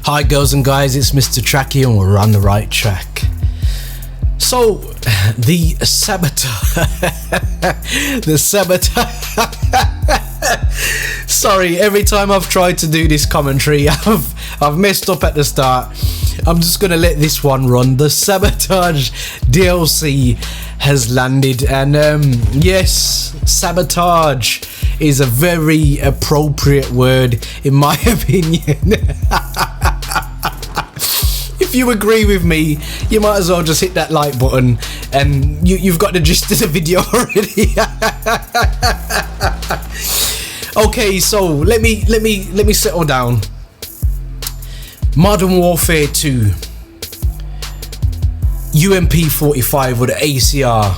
Hi girls and guys, it's Mr. Tracky and we're on the right track. So, the sabotage. Sorry, every time I've tried to do this commentary, I've messed up at the start. I'm just gonna let this one run. The Sabotage DLC has landed, and yes, sabotage is a very appropriate word in my opinion. If you agree with me, you might as well just hit that like button, and you've got the gist of the video already. Okay, so let me settle down. Modern Warfare 2, UMP 45 with the ACR.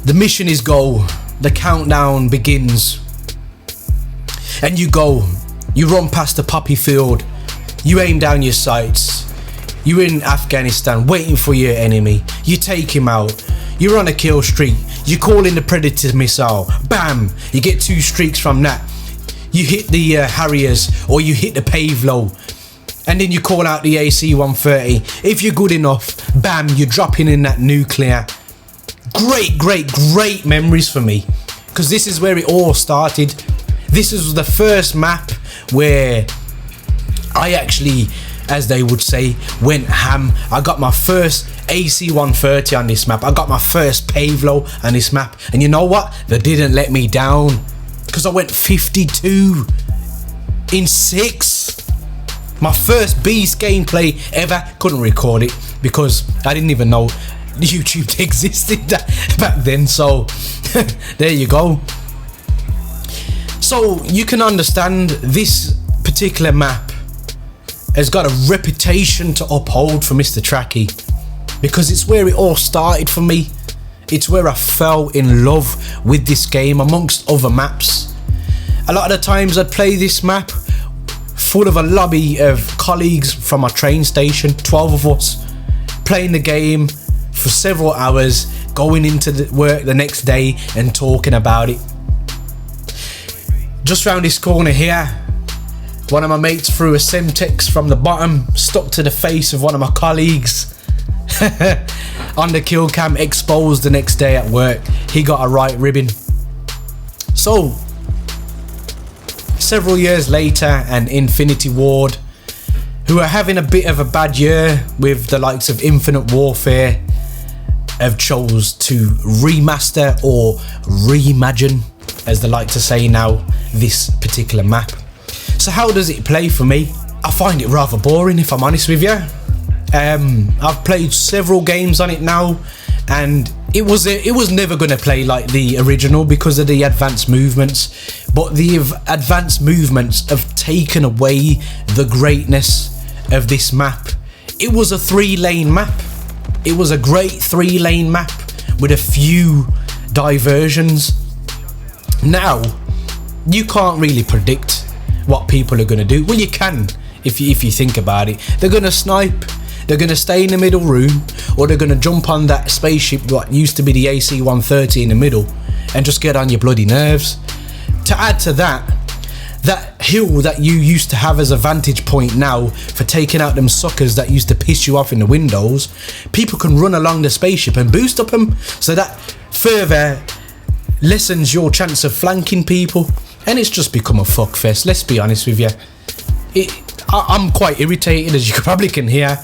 The mission is go. The countdown begins, and you go. You run past the poppy field. You aim down your sights. You're in Afghanistan waiting for your enemy. You take him out. You're on a kill streak. You call in the Predator missile. Bam! You get 2 streaks from that. You hit the Harriers, or you hit the pave low, and then you call out the AC-130. If you're good enough, bam, you're dropping in that nuclear. Great memories for me, because this is where it all started. This is the first map where I actually, as they would say, went ham. I got my first AC-130 on this map. I got my first pave low on this map, and you know what? They didn't let me down, because I went 52 in 6. My first beast gameplay ever. Couldn't record it because I didn't even know YouTube existed back then, so there you go. So you can understand this particular map has got a reputation to uphold for Mr. Tracky, because it's where it all started for me. It's where I fell in love with this game amongst other maps. A lot of the times I'd play this map full of a lobby of colleagues from my train station, 12 of us, playing the game for several hours, going into the work the next day and talking about it. Just round this corner here, one of my mates threw a Semtex from the bottom, stuck to the face of one of my colleagues. On the kill cam, exposed the next day at work. He got a right ribbon. So, several years later, and Infinity Ward, who are having a bit of a bad year with the likes of Infinite Warfare, have chose to remaster or reimagine, as they like to say now, this particular map. So how does it play for me? I find it rather boring, if I'm honest with you. I've played several games on it now, and it was never going to play like the original because of the advanced movements, but the advanced movements have taken away the greatness of this map. It was a 3-lane map. It was a great 3-lane map with a few diversions. Now, you can't really predict what people are going to do. Well, you can if you think about it. They're going to snipe, they're going to stay in the middle room, or they're going to jump on that spaceship what used to be the AC-130 in the middle and just get on your bloody nerves. To add to that hill that you used to have as a vantage point now for taking out them suckers that used to piss you off in the windows, people can run along the spaceship and boost up them, so that further lessens your chance of flanking people, and it's just become a fuckfest, let's be honest with you. I'm quite irritated, as you probably can hear.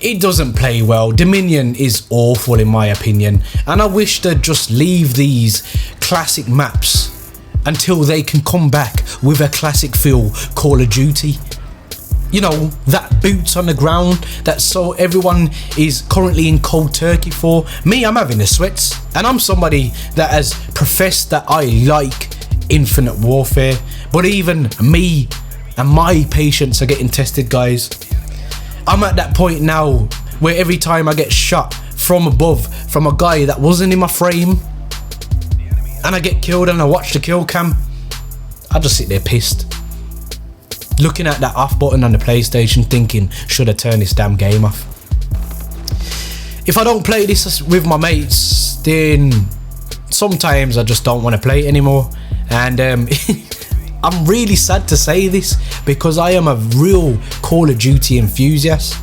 It doesn't play well. Dominion is awful in my opinion, and I wish they'd just leave these classic maps until they can come back with a classic feel Call of Duty. You know, that boots on the ground that so everyone is currently in cold turkey for. Me, I'm having the sweats, and I'm somebody that has professed that I like Infinite Warfare, but even me and my patience are getting tested, guys. I'm at that point now where every time I get shot from above from a guy that wasn't in my frame, and I get killed and I watch the kill cam, I just sit there pissed, looking at that off button on the PlayStation thinking, should I turn this damn game off? If I don't play this with my mates, then sometimes I just don't want to play it anymore. And I'm really sad to say this because I am a real Call of Duty enthusiast.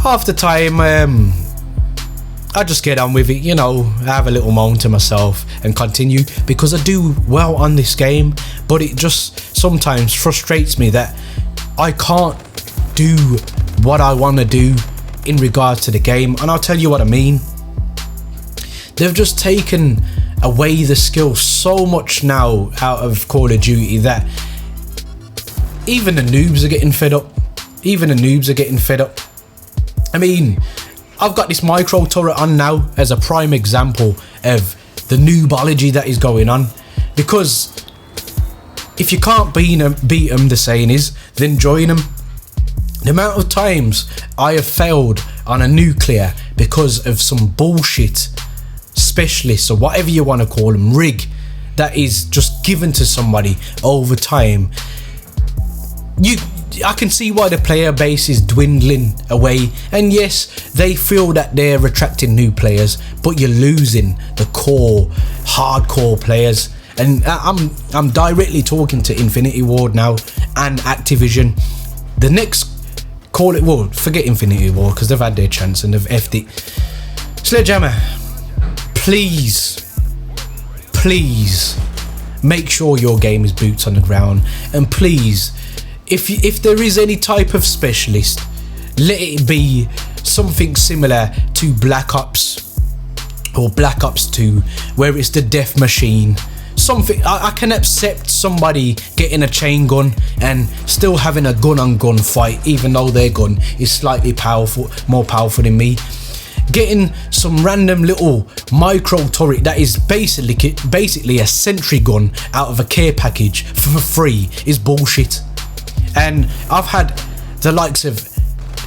Half the time, I just get on with it, you know, have a little moan to myself and continue because I do well on this game, but it just sometimes frustrates me that I can't do what I want to do in regards to the game. And I'll tell you what I mean. They've just taken away the skill so much now out of Call of Duty that even the noobs are getting fed up. I mean, I've got this micro turret on now as a prime example of the noobology that is going on, because if you can't beat them, the saying is, then join them. The amount of times I have failed on a nuclear because of some bullshit specialist or whatever you want to call them, rig, that is just given to somebody over time. I can see why the player base is dwindling away, and yes, they feel that they're attracting new players, but you're losing the core hardcore players. And I'm directly talking to Infinity Ward now and Activision. The next forget Infinity Ward because they've had their chance and they've effed it. Sledgehammer, please make sure your game is boots on the ground, and please, if there is any type of specialist, let it be something similar to Black Ops or Black Ops 2, where it's the death machine. Something I can accept somebody getting a chain gun and still having a gun-on-gun fight, even though their gun is slightly more powerful than me. Getting some random little micro turret that is basically a sentry gun out of a care package for free is bullshit. And I've had the likes of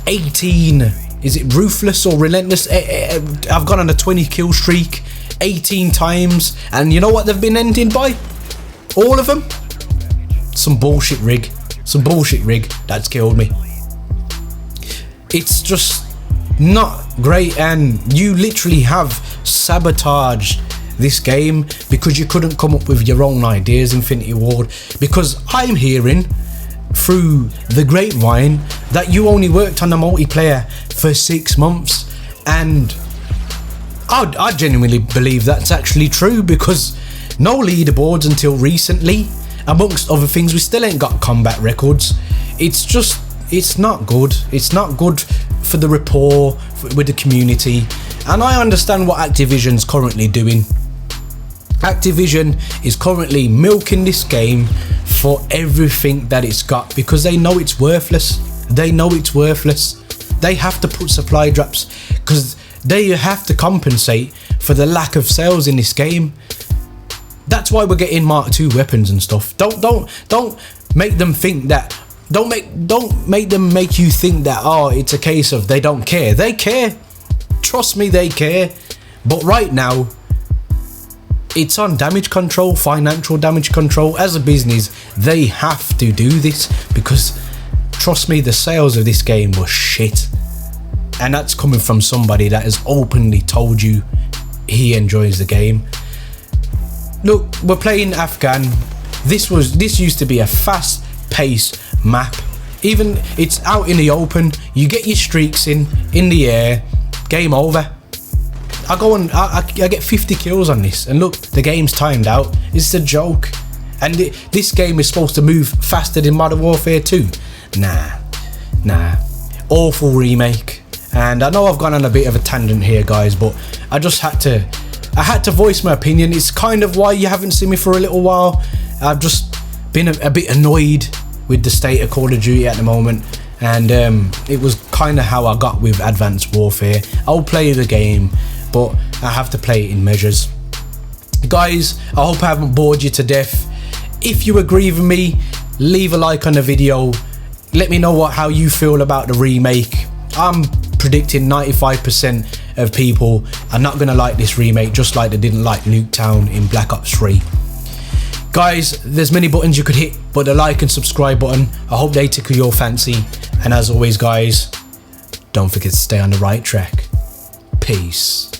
18, is it Ruthless or Relentless? I've gone on a 20 kill streak 18 times, and you know what they've been ending by? All of them? Some bullshit rig that's killed me. It's just not great, and you literally have sabotaged this game because you couldn't come up with your own ideas, Infinity Ward, because I'm hearing through the grapevine that you only worked on the multiplayer for 6 months, and I genuinely believe that's actually true, because no leaderboards until recently. Amongst other things, we still ain't got combat records. It's not good. It's not good for the rapport with the community. And I understand what Activision's currently doing. Activision is currently milking this game for everything that it's got because they know it's worthless. They have to put supply drops because they have to compensate for the lack of sales in this game. That's why we're getting Mark II weapons and stuff. Don't make them think that. Don't make them make you think that, oh, it's a case of they don't care. They care. Trust me, they care. But right now, it's on damage control, financial damage control. As a business, they have to do this because, trust me, the sales of this game were shit. And that's coming from somebody that has openly told you he enjoys the game. Look, we're playing Afghan. This used to be a fast-paced map. Even it's out in the open. You get your streaks in the air. Game over. I get 50 kills on this, and look, the game's timed out. It's a joke. And this game is supposed to move faster than Modern Warfare 2. Nah. Awful remake. And I know I've gone on a bit of a tangent here, guys, but I had to voice my opinion. It's kind of why you haven't seen me for a little while. I've just been a bit annoyed with the state of Call of Duty at the moment, and it was kind of how I got with Advanced Warfare. I'll play the game, but I have to play it in measures. Guys, I hope I haven't bored you to death. If you agree with me, leave a like on the video. Let me know how you feel about the remake. I'm predicting 95% of people are not going to like this remake, just like they didn't like Nuketown in Black Ops 3. Guys, there's many buttons you could hit, but the like and subscribe button, I hope they tickle your fancy. And as always, guys, don't forget to stay on the right track. Peace.